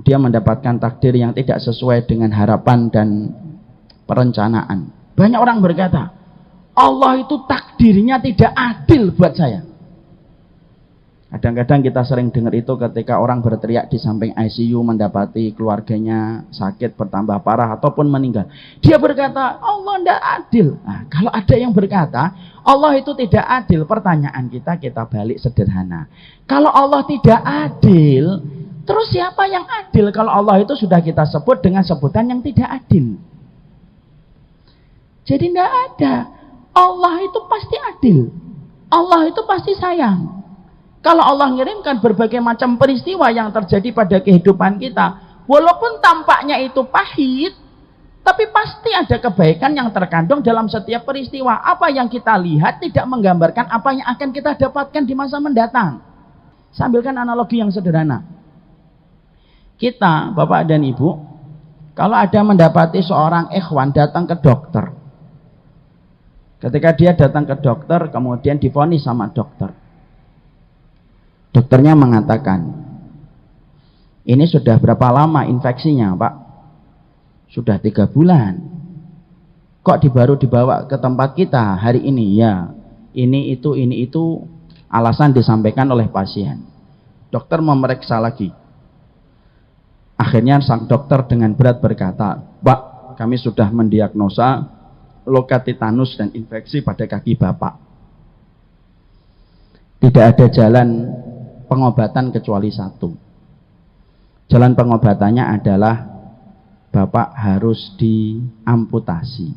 dia mendapatkan takdir yang tidak sesuai dengan harapan dan perencanaan. Banyak orang berkata, Allah itu takdirnya tidak adil buat saya. Kadang-kadang kita sering dengar itu ketika orang berteriak di samping ICU mendapati keluarganya sakit bertambah parah ataupun meninggal. Dia berkata, Allah tidak adil. Nah, kalau ada yang berkata, Allah itu tidak adil, pertanyaan kita balik sederhana. Kalau Allah tidak adil, terus siapa yang adil kalau Allah itu sudah kita sebut dengan sebutan yang tidak adil? Jadi tidak ada. Allah itu pasti adil. Allah itu pasti sayang. Kalau Allah ngirimkan berbagai macam peristiwa yang terjadi pada kehidupan kita, walaupun tampaknya itu pahit, tapi pasti ada kebaikan yang terkandung dalam setiap peristiwa. Apa yang kita lihat tidak menggambarkan apa yang akan kita dapatkan di masa mendatang. Sambilkan analogi yang sederhana. Kita, Bapak dan Ibu, kalau ada mendapati seorang ikhwan datang ke dokter. Ketika dia datang ke dokter, kemudian divonis sama dokter. Dokternya mengatakan, ini sudah berapa lama infeksinya, Pak? Sudah 3 bulan. Kok baru dibawa ke tempat kita hari ini? Ya, ini itu alasan disampaikan oleh pasien. Dokter memeriksa lagi. Akhirnya sang dokter dengan berat berkata, Pak, kami sudah mendiagnosa luka tetanus dan infeksi pada kaki Bapak. Tidak ada jalan pengobatan kecuali satu. Jalan pengobatannya adalah Bapak harus diamputasi.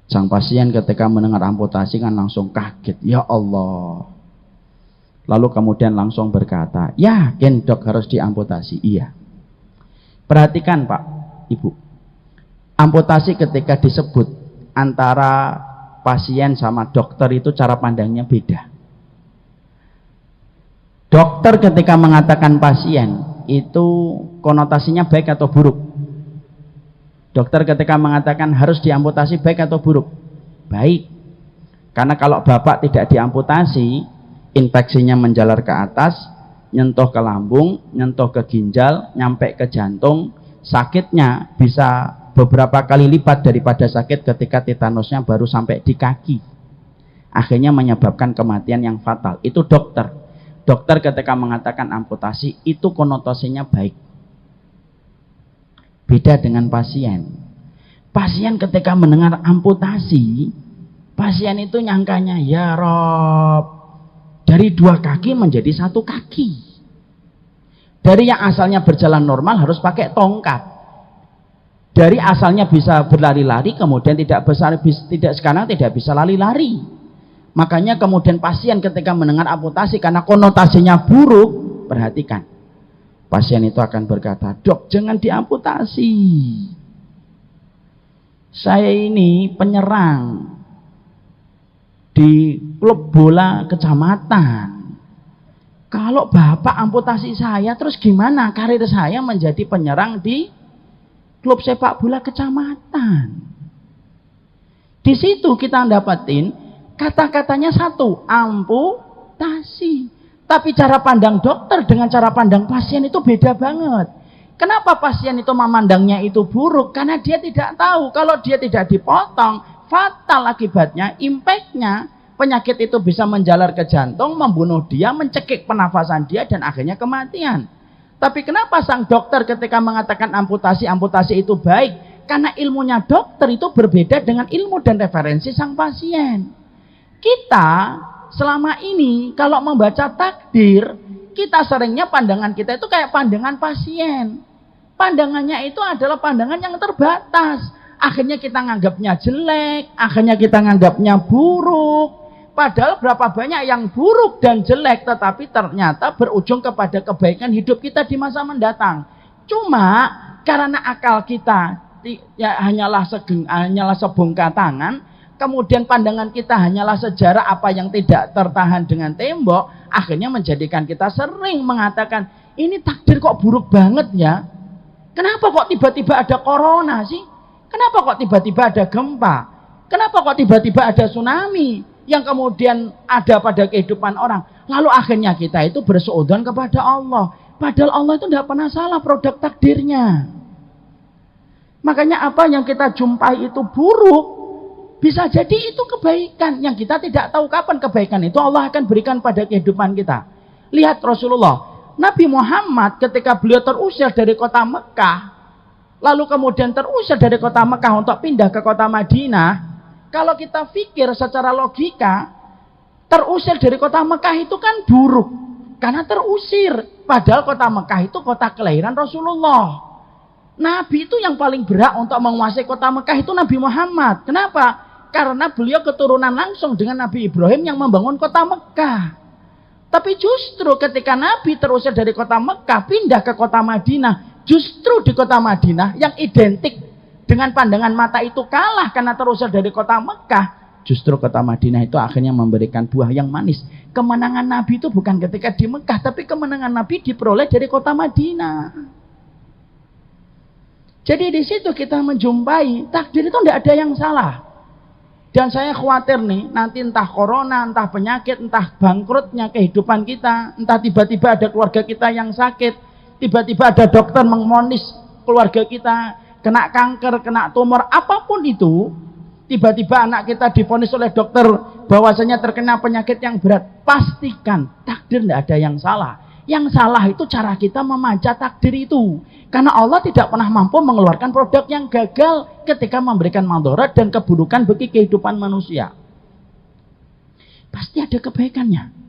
Sang pasien ketika mendengar amputasi kan langsung kaget. Ya Allah. Lalu kemudian langsung berkata, yakin dok harus diamputasi? Iya. Perhatikan Pak, Ibu. Amputasi ketika disebut antara pasien sama dokter itu cara pandangnya beda. Dokter ketika mengatakan pasien itu konotasinya baik atau buruk? Dokter ketika mengatakan harus diamputasi baik atau buruk? Baik. Karena kalau Bapak tidak diamputasi, infeksinya menjalar ke atas, nyentuh ke lambung, nyentuh ke ginjal, nyampe ke jantung, sakitnya bisa beberapa kali lipat daripada sakit ketika tetanusnya baru sampai di kaki. Akhirnya menyebabkan kematian yang fatal. Itu dokter. Dokter ketika mengatakan amputasi itu konotasinya baik. Beda dengan pasien. Pasien ketika mendengar amputasi, pasien itu nyangkanya, ya Rob, dari 2 kaki menjadi 1 kaki. Dari yang asalnya berjalan normal harus pakai tongkat. Dari asalnya bisa berlari-lari, kemudian sekarang tidak bisa lari-lari. Makanya kemudian pasien ketika mendengar amputasi karena konotasinya buruk, perhatikan. Pasien itu akan berkata, dok jangan diamputasi. Saya ini penyerang di klub bola kecamatan. Kalau Bapak amputasi saya, terus gimana karir saya menjadi penyerang di klub sepak bola kecamatan? Di situ kita dapatin kata-katanya satu, amputasi. Tapi cara pandang dokter dengan cara pandang pasien itu beda banget. Kenapa pasien itu memandangnya itu buruk? Karena dia tidak tahu kalau dia tidak dipotong, fatal akibatnya, impactnya, penyakit itu bisa menjalar ke jantung, membunuh dia, mencekik pernafasan dia, dan akhirnya kematian. Tapi kenapa sang dokter ketika mengatakan amputasi itu baik? Karena ilmunya dokter itu berbeda dengan ilmu dan referensi sang pasien. Kita selama ini kalau membaca takdir, kita seringnya pandangan kita itu kayak pandangan pasien. Pandangannya itu adalah pandangan yang terbatas. Akhirnya kita nganggapnya jelek, akhirnya kita nganggapnya buruk. Padahal berapa banyak yang buruk dan jelek tetapi ternyata berujung kepada kebaikan hidup kita di masa mendatang. Cuma karena akal kita ya hanyalah sebongkah tangan, kemudian pandangan kita hanyalah sejarah apa yang tidak tertahan dengan tembok, akhirnya menjadikan kita sering mengatakan, ini takdir kok buruk banget ya. Kenapa kok tiba-tiba ada corona sih? Kenapa kok tiba-tiba ada gempa? Kenapa kok tiba-tiba ada tsunami yang kemudian ada pada kehidupan orang? Lalu akhirnya kita itu bersuudzon kepada Allah. Padahal Allah itu tidak pernah salah produk takdirnya. Makanya apa yang kita jumpai itu buruk, bisa jadi itu kebaikan yang kita tidak tahu kapan kebaikan itu Allah akan berikan pada kehidupan kita. Lihat Rasulullah, Nabi Muhammad ketika beliau terusir dari kota Mekah, lalu kemudian terusir dari kota Mekah untuk pindah ke kota Madinah. Kalau kita pikir secara logika, terusir dari kota Mekah itu kan buruk karena terusir. Padahal kota Mekah itu kota kelahiran Rasulullah. Nabi itu yang paling berhak untuk menguasai kota Mekah itu Nabi Muhammad. Kenapa? Karena beliau keturunan langsung dengan Nabi Ibrahim yang membangun kota Mekah. Tapi justru ketika Nabi terusir dari kota Mekah pindah ke kota Madinah, justru di kota Madinah yang identik dengan pandangan mata itu kalah karena terusir dari kota Mekah. Justru kota Madinah itu akhirnya memberikan buah yang manis. Kemenangan Nabi itu bukan ketika di Mekah, tapi kemenangan Nabi diperoleh dari kota Madinah. Jadi di situ kita menjumpai takdir itu tidak ada yang salah. Dan saya khawatir nih, nanti entah corona, entah penyakit, entah bangkrutnya kehidupan kita, entah tiba-tiba ada keluarga kita yang sakit, tiba-tiba ada dokter mengonis keluarga kita kena kanker, kena tumor, apapun itu. Tiba-tiba anak kita divonis oleh dokter bahwasanya terkena penyakit yang berat. Pastikan takdir tidak ada yang salah. Yang salah itu cara kita memanca takdir itu. Karena Allah tidak pernah mampu mengeluarkan produk yang gagal ketika memberikan mandharat dan keburukan bagi kehidupan manusia. Pasti ada kebaikannya.